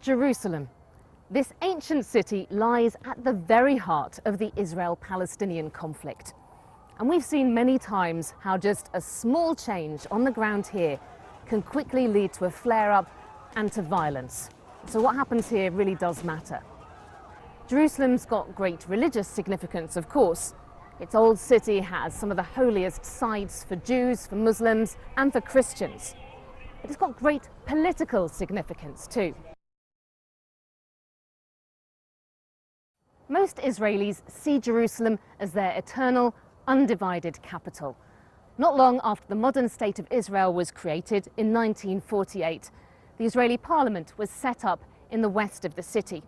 Jerusalem. This ancient city lies at the very heart of the Israel-Palestinian conflict. And we've seen many times how just a small change on the ground here can quickly lead to a flare-up and to violence. So what happens here really does matter. Jerusalem's got great religious significance, of course. Its old city has some of the holiest sites for Jews, for Muslims, and for Christians. But it's got great political significance too. Most Israelis see Jerusalem as their eternal, undivided capital. Not long after the modern state of Israel was created in 1948, the Israeli parliament was set up in the west of the city.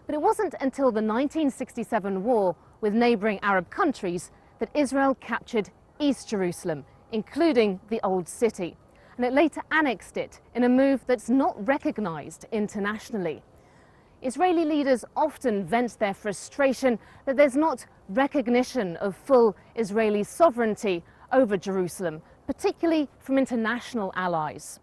But it wasn't until the 1967 war with neighbouring Arab countries that Israel captured East Jerusalem, including the Old City. And it later annexed it in a move that's not recognised internationally. Israeli leaders often vent their frustration that there's not recognition of full Israeli sovereignty over Jerusalem, particularly from international allies.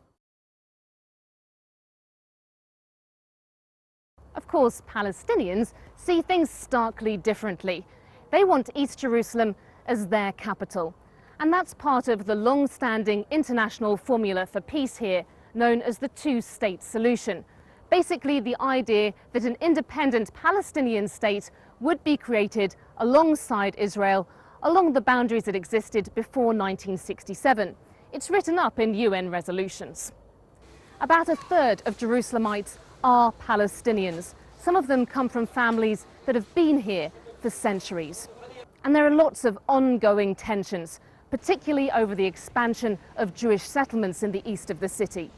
Of course, Palestinians see things starkly differently. They want East Jerusalem as their capital. And that's part of the long-standing international formula for peace here, known as the two-state solution. Basically, the idea that an independent Palestinian state would be created alongside Israel, along the boundaries that existed before 1967. It's written up in UN resolutions. About a third of Jerusalemites are Palestinians. Some of them come from families that have been here for centuries. And there are lots of ongoing tensions, particularly over the expansion of Jewish settlements in the east of the city.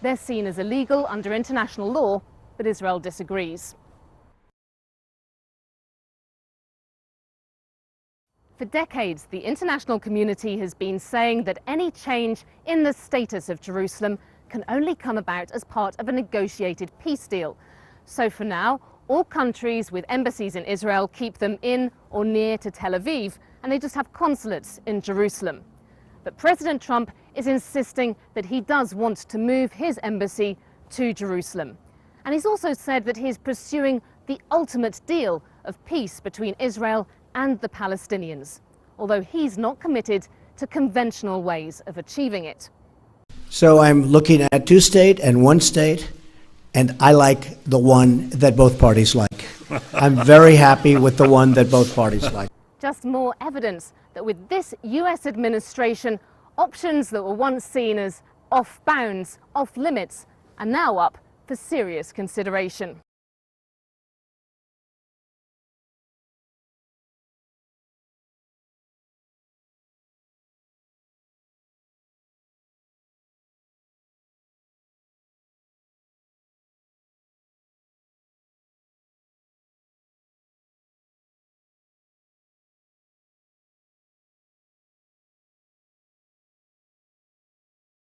They're seen as illegal under international law, but Israel disagrees. For decades, the international community has been saying that any change in the status of Jerusalem can only come about as part of a negotiated peace deal. So for now, all countries with embassies in Israel keep them in or near to Tel Aviv, and they just have consulates in Jerusalem. But President Trump is insisting that he does want to move his embassy to Jerusalem. And he's also said that he's pursuing the ultimate deal of peace between Israel and the Palestinians, although he's not committed to conventional ways of achieving it. So I'm looking at two-state and one-state, and I like the one that both parties like. I'm very happy with the one that both parties like. Just more evidence that with this US administration, options that were once seen as off bounds, off limits, are now up for serious consideration.